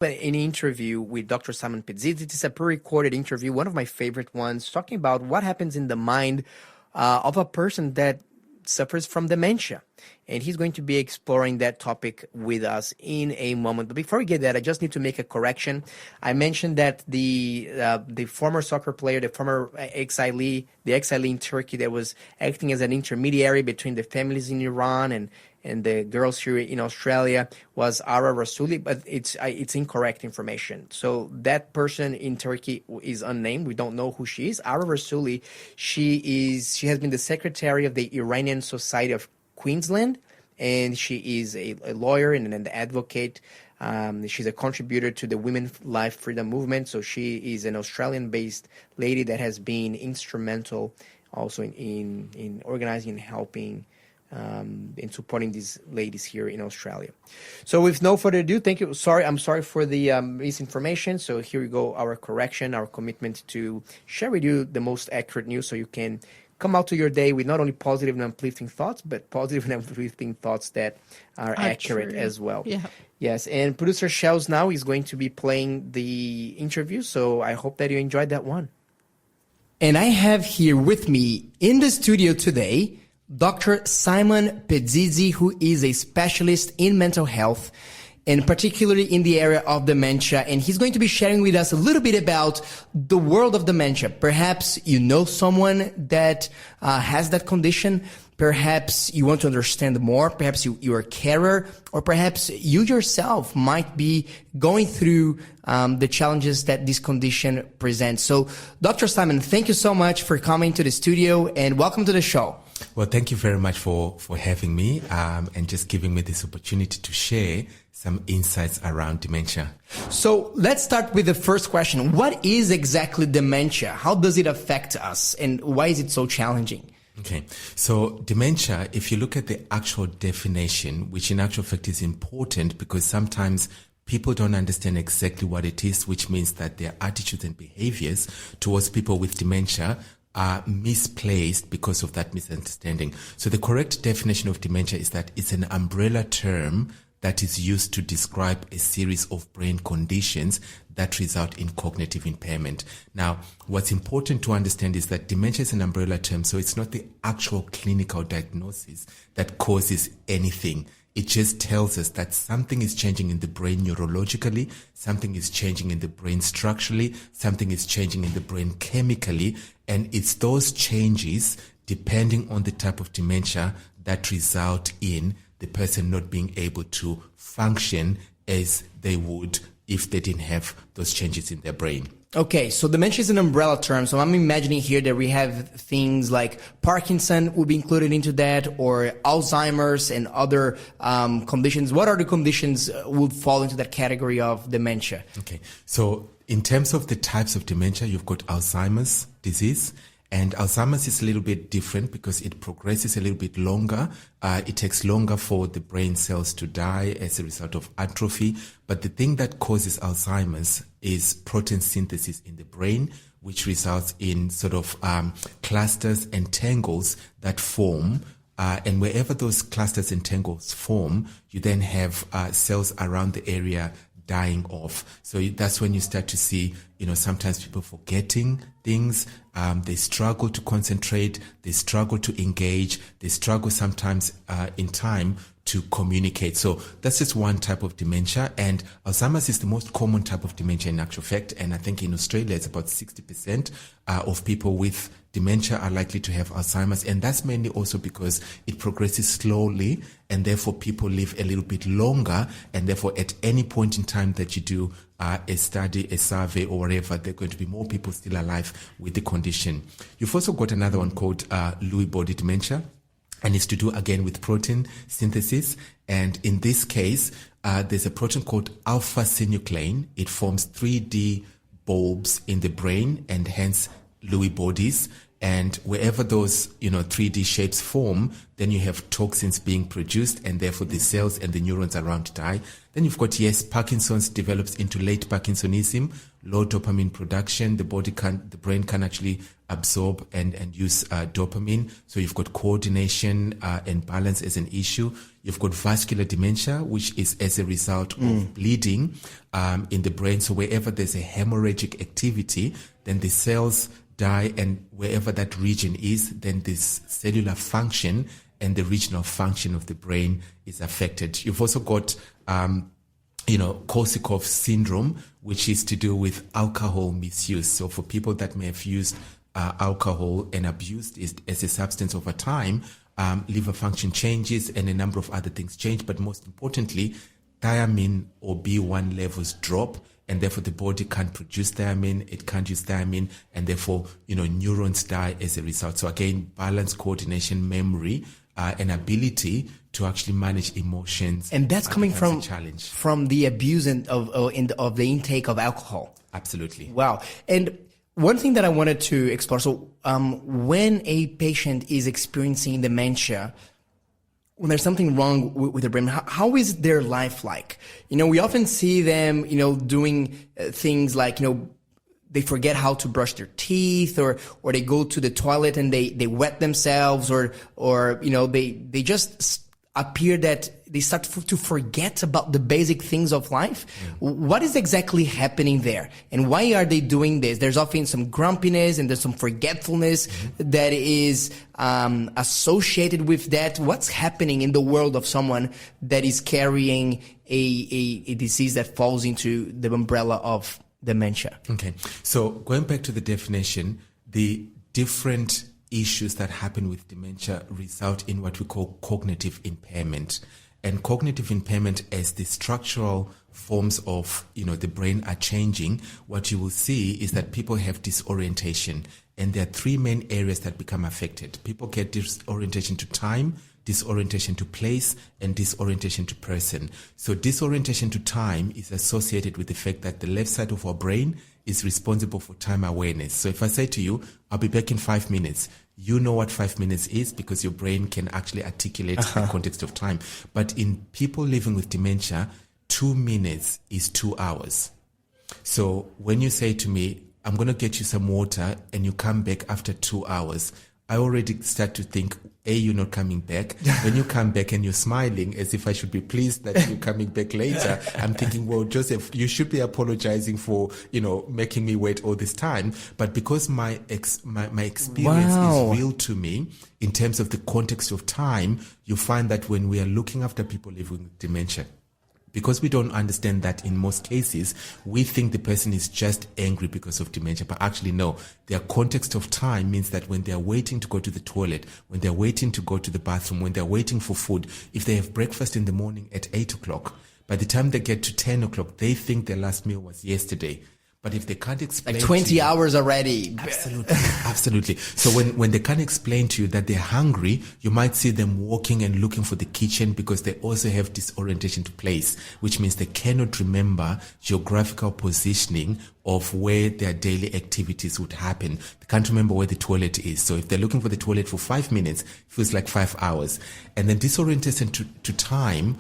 An interview with Dr. Simon Pedzisi. It's a pre-recorded interview, one of my favorite ones, talking about what happens in the mind of a person that suffers from dementia. And he's going to be exploring that topic with us in a moment. But before we get that, I just need to make a correction. I mentioned that the former soccer player, the former exilee in Turkey that was acting as an intermediary between the families in Iran and the girls here in Australia was Ara Rasuli, but it's incorrect information. So that person in Turkey is unnamed. We don't know who she is. Ara Rasuli, she has been the secretary of the Iranian Society of Queensland, and she is a lawyer and an advocate. She's a contributor to the Women's Life Freedom Movement. So she is an Australian-based lady that has been instrumental also in organizing and helping in supporting these ladies here in Australia. So with no further ado, thank you. I'm sorry for the misinformation. So here we go, our correction, our commitment to share with you the most accurate news so you can come out to your day with not only positive and uplifting thoughts, but positive and uplifting thoughts that are accurate as well. Yeah. Yes, and producer Shells now is going to be playing the interview, so I hope that you enjoyed that one. And I have here with me in the studio today Dr. Simon Pedzisi, who is a specialist in mental health, and particularly in the area of dementia. And he's going to be sharing with us a little bit about the world of dementia. Perhaps you know someone that has that condition. Perhaps you want to understand more. Perhaps you're a carer, or perhaps you yourself might be going through the challenges that this condition presents. So, Dr. Simon, thank you so much for coming to the studio, and welcome to the show. Well, thank you very much for having me and just giving me this opportunity to share some insights around dementia. So let's start with the first question. What is exactly dementia? How does it affect us, and why is it so challenging? Okay, so dementia, if you look at the actual definition, which in actual fact is important because sometimes people don't understand exactly what it is, which means that their attitudes and behaviors towards people with dementia are misplaced because of that misunderstanding. So the correct definition of dementia is that it's an umbrella term that is used to describe a series of brain conditions that result in cognitive impairment. Now, what's important to understand is that dementia is an umbrella term, so it's not the actual clinical diagnosis that causes anything. It just tells us that something is changing in the brain neurologically, something is changing in the brain structurally, something is changing in the brain chemically, and it's those changes, depending on the type of dementia, that result in the person not being able to function as they would if they didn't have those changes in their brain. Okay, so dementia is an umbrella term. So I'm imagining here that we have things like Parkinson would be included into that, or Alzheimer's and other conditions. What are the conditions would fall into that category of dementia? Okay, so in terms of the types of dementia, you've got Alzheimer's disease. And Alzheimer's is a little bit different because it progresses a little bit longer. It takes longer for the brain cells to die as a result of atrophy. But the thing that causes Alzheimer's is protein synthesis in the brain, which results in sort of clusters and tangles that form. And wherever those clusters and tangles form, you then have cells around the area dying off. So that's when you start to see, sometimes people forgetting things. They struggle to concentrate. They struggle to engage. They struggle sometimes in time to communicate. So that's just one type of dementia. And Alzheimer's is the most common type of dementia in actual fact. And I think in Australia, it's about 60% of people with dementia are likely to have Alzheimer's. And that's mainly also because it progresses slowly, and therefore people live a little bit longer. And therefore at any point in time that you do a study, a survey or whatever, there are going to be more people still alive with the condition. You've also got another one called Lewy body dementia. And it's to do again with protein synthesis. And in this case, there's a protein called alpha-synuclein. It forms 3D bulbs in the brain and hence Lewy bodies. And wherever those, 3D shapes form, then you have toxins being produced, and therefore the cells and the neurons around die. Then you've got, yes, Parkinson's develops into late Parkinsonism, low dopamine production. The brain can actually absorb and use dopamine. So you've got coordination and balance as an issue. You've got vascular dementia, which is as a result of bleeding in the brain. So wherever there's a hemorrhagic activity, then the cells die, and wherever that region is, then this cellular function and the regional function of the brain is affected. You've also got, Korsakoff syndrome, which is to do with alcohol misuse. So for people that may have used alcohol and abused it as a substance over time, liver function changes and a number of other things change. But most importantly, thiamine or B1 levels drop, and therefore the body can't produce thiamine, it can't use thiamine, and therefore, neurons die as a result. So again, balance, coordination, memory, and ability to actually manage emotions. And that's coming from the abuse of the intake of alcohol. Absolutely. Wow. And one thing that I wanted to explore, so when a patient is experiencing dementia, when there's something wrong with the brain, how is their life like? We often see them, doing things like, they forget how to brush their teeth, or they go to the toilet and they wet themselves, or they just appear that they start to forget about the basic things of life. What is exactly happening there, and why are they doing this? There's often some grumpiness and there's some forgetfulness that is associated with that. What's happening in the world of someone that is carrying a disease that falls into the umbrella of dementia? Okay. So going back to the definition, the different issues that happen with dementia result in what we call cognitive impairment. And cognitive impairment, as the structural forms of, the brain are changing, what you will see is that people have disorientation. And there are three main areas that become affected. People get disorientation to time, disorientation to place, and disorientation to person. So disorientation to time is associated with the fact that the left side of our brain is responsible for time awareness. So if I say to you, I'll be back in 5 minutes, you know what 5 minutes is because your brain can actually articulate the context of time. But in people living with dementia, 2 minutes is 2 hours. So when you say to me, I'm going to get you some water, and you come back after 2 hours, I already start to think, A, you're not coming back. When you come back and you're smiling as if I should be pleased that you're coming back later, I'm thinking, well, Joseph, you should be apologizing for, making me wait all this time. But because my experience is real to me in terms of the context of time, you find that when we are looking after people living with dementia, because we don't understand that in most cases, we think the person is just angry because of dementia. But actually, no. Their context of time means that when they're waiting to go to the toilet, when they're waiting to go to the bathroom, when they're waiting for food, if they have breakfast in the morning at 8 o'clock, by the time they get to 10 o'clock, they think their last meal was yesterday. But if they can't explain like 20 hours already. Absolutely. So when they can't explain to you that they're hungry, you might see them walking and looking for the kitchen because they also have disorientation to place, which means they cannot remember geographical positioning of where their daily activities would happen. They can't remember where the toilet is. So if they're looking for the toilet for 5 minutes, it feels like 5 hours. And then disorientation to time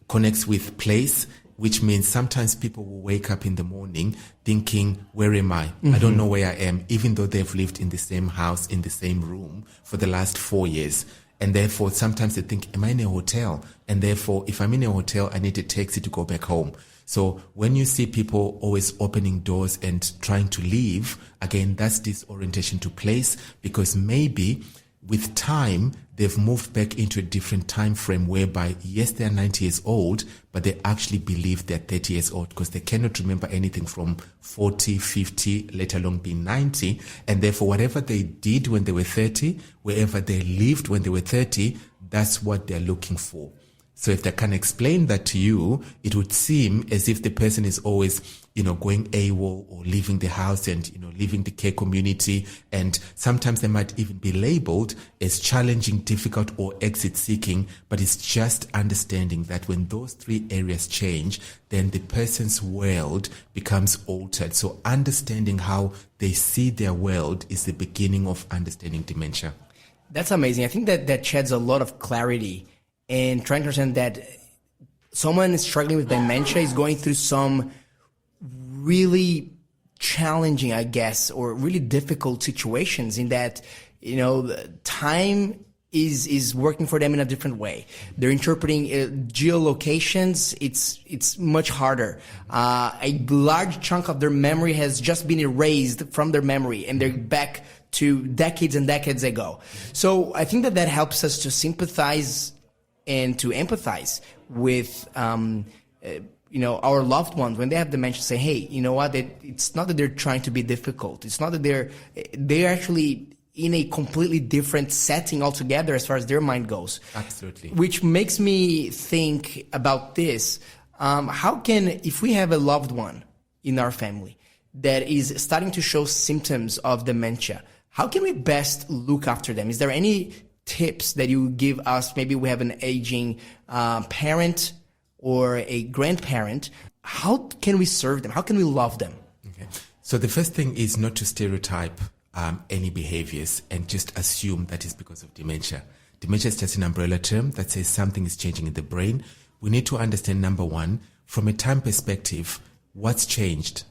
connects with place, which means sometimes people will wake up in the morning thinking, where am I? I don't know where I am, even though they've lived in the same house, in the same room for the last 4 years. And therefore, sometimes they think, am I in a hotel? And therefore, if I'm in a hotel, I need a taxi to go back home. So when you see people always opening doors and trying to leave, again, that's disorientation to place, because maybe with time, they've moved back into a different time frame whereby, yes, they're 90 years old, but they actually believe they're 30 years old because they cannot remember anything from 40, 50, let alone being 90. And therefore, whatever they did when they were 30, wherever they lived when they were 30, that's what they're looking for. So if they can explain that to you, it would seem as if the person is always, going AWOL or leaving the house and, leaving the care community. And sometimes they might even be labeled as challenging, difficult, or exit seeking. But it's just understanding that when those three areas change, then the person's world becomes altered. So understanding how they see their world is the beginning of understanding dementia. That's amazing. I think that sheds a lot of clarity and trying to understand that someone struggling with dementia is going through some really challenging, I guess, or really difficult situations in that, time is working for them in a different way. They're interpreting geolocations. It's much harder. A large chunk of their memory has just been erased from their memory, and they're back to decades and decades ago. So I think that helps us to sympathize and to empathize with, our loved ones when they have dementia. Say, hey, you know what? It's not that they're trying to be difficult. It's not that they're actually in a completely different setting altogether as far as their mind goes. Absolutely. Which makes me think about this. If we have a loved one in our family that is starting to show symptoms of dementia, how can we best look after them? Is there any tips that you give us? Maybe we have an aging parent or a grandparent. How can we serve them? How can we love them? Okay. So the first thing is not to stereotype any behaviors and just assume that is because of dementia. Dementia is just an umbrella term that says something is changing in the brain. We need to understand, number one, from a time perspective, what's changed.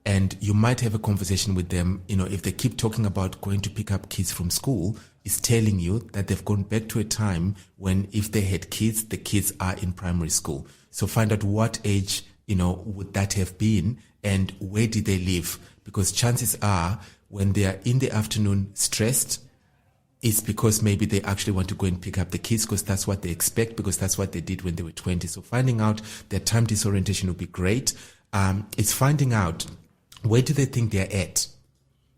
And you might have a conversation with them, if they keep talking about going to pick up kids from school, it's telling you that they've gone back to a time when if they had kids, the kids are in primary school. So find out what age, would that have been and where did they live? Because chances are when they are in the afternoon stressed, it's because maybe they actually want to go and pick up the kids because that's what they expect, because that's what they did when they were 20. So finding out their time disorientation would be great. It's finding out where do they think they're at?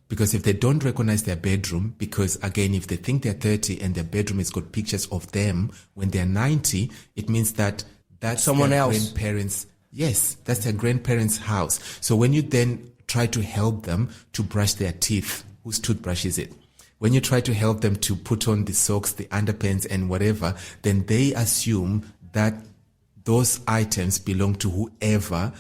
Because if they don't recognize their bedroom, because again, if they think they're 30 and their bedroom has got pictures of them when they're 90, it means that that's someone their else. Grandparents. Yes, that's their grandparents' house. So when you then try to help them to brush their teeth, whose toothbrush is it? When you try to help them to put on the socks, the underpants and whatever, then they assume that those items belong to whoever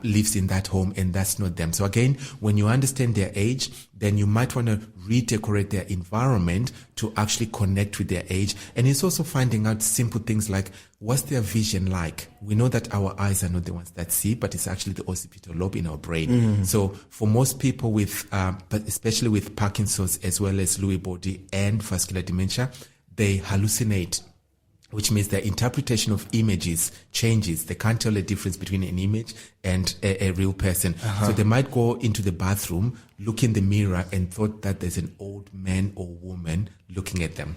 lives in that home, and that's not them. So again, when you understand their age, then you might want to redecorate their environment to actually connect with their age. And it's also finding out simple things like, what's their vision like? We know that our eyes are not the ones that see, but it's actually the occipital lobe in our brain. Mm-hmm. So for most people with, but especially with Parkinson's as well as Lewy body and vascular dementia, they hallucinate, which means their interpretation of images changes. They can't tell the difference between an image and a real person. Uh-huh. So they might go into the bathroom, look in the mirror and thought that there's an old man or woman looking at them.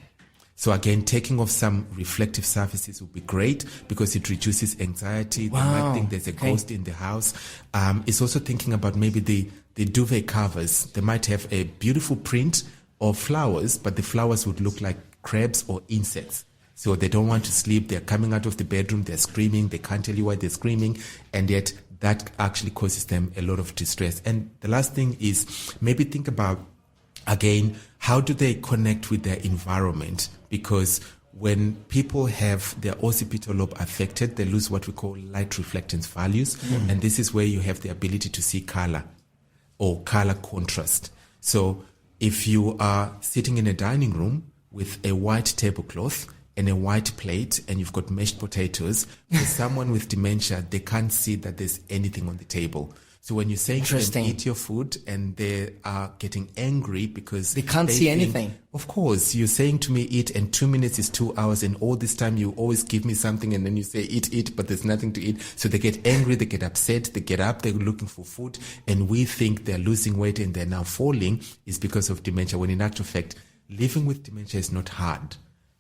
So again, taking off some reflective surfaces would be great because it reduces anxiety. Wow. They might think there's a ghost in the house. It's also thinking about maybe the duvet covers. They might have a beautiful print of flowers, but the flowers would look like crabs or insects. So they don't want to sleep. They're coming out of the bedroom. They're screaming. They can't tell you why they're screaming. And yet that actually causes them a lot of distress. And the last thing is maybe think about, again, how do they connect with their environment? Because when people have their occipital lobe affected, they lose what we call light reflectance values. Mm-hmm. And this is where you have the ability to see color or color contrast. So if you are sitting in a dining room with a white tablecloth and a white plate and you've got mashed potatoes, for someone with dementia, they can't see that there's anything on the table. So when you're saying to them, eat your food, and they are getting angry because they can't see anything. Of course, you're saying to me, eat, and 2 minutes is 2 hours, and all this time you always give me something and then you say, eat, but there's nothing to eat. So they get angry, they get upset, they get up, they're looking for food, and we think they're losing weight and they're now falling is because of dementia, when in actual fact, living with dementia is not hard.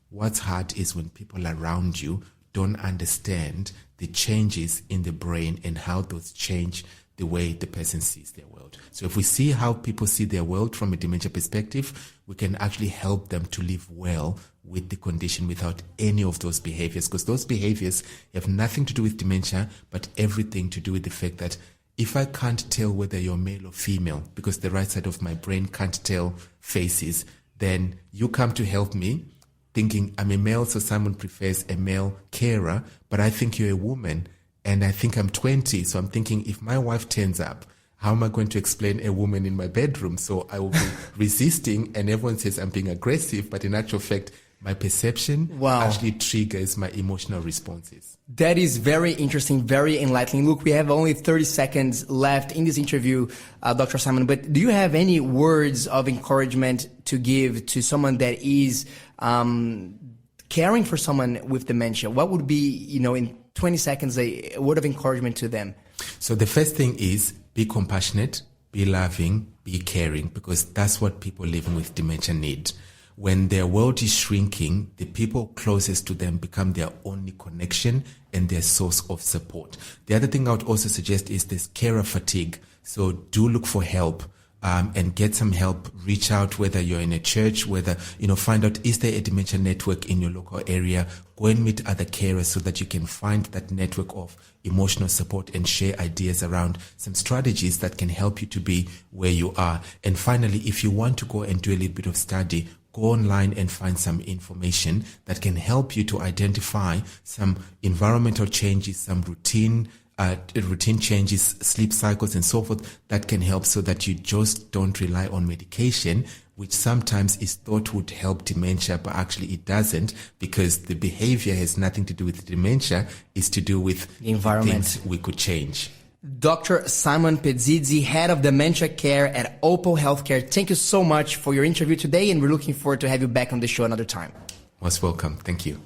What's hard is when people around you don't understand the changes in the brain and how those change the way the person sees their world. So if we see how people see their world from a dementia perspective, we can actually help them to live well with the condition without any of those behaviors, because those behaviors have nothing to do with dementia, but everything to do with the fact that if I can't tell whether you're male or female, because the right side of my brain can't tell faces, then you come to help me thinking I'm a male, so someone prefers a male carer, but I think you're a woman and I think I'm 20. So I'm thinking if my wife turns up, how am I going to explain a woman in my bedroom? So I will be resisting and everyone says I'm being aggressive, but in actual fact, my perception Wow. actually triggers my emotional responses. That is very interesting, very enlightening. Look, we have only 30 seconds left in this interview, Dr. Simon, but do you have any words of encouragement to give to someone that is caring for someone with dementia? What would be, in 20 seconds, a word of encouragement to them? So the first thing is be compassionate, be loving, be caring, because that's what people living with dementia need. When their world is shrinking, the people closest to them become their only connection and their source of support. The other thing I would also suggest is this carer fatigue. So do look for help. And get some help. Reach out, whether you're in a church, whether, find out, is there a dementia network in your local area? Go and meet other carers so that you can find that network of emotional support and share ideas around some strategies that can help you to be where you are. And finally, if you want to go and do a little bit of study, go online and find some information that can help you to identify some environmental changes, some routine changes, sleep cycles, and so forth that can help so that you just don't rely on medication, which sometimes is thought would help dementia, but actually it doesn't, because the behavior has nothing to do with dementia, it's to do with the environment things we could change. Dr. Simon Pedzisi, Head of Dementia Care at Opal Healthcare. Thank you so much for your interview today, and we're looking forward to have you back on the show another time. Most welcome. Thank you.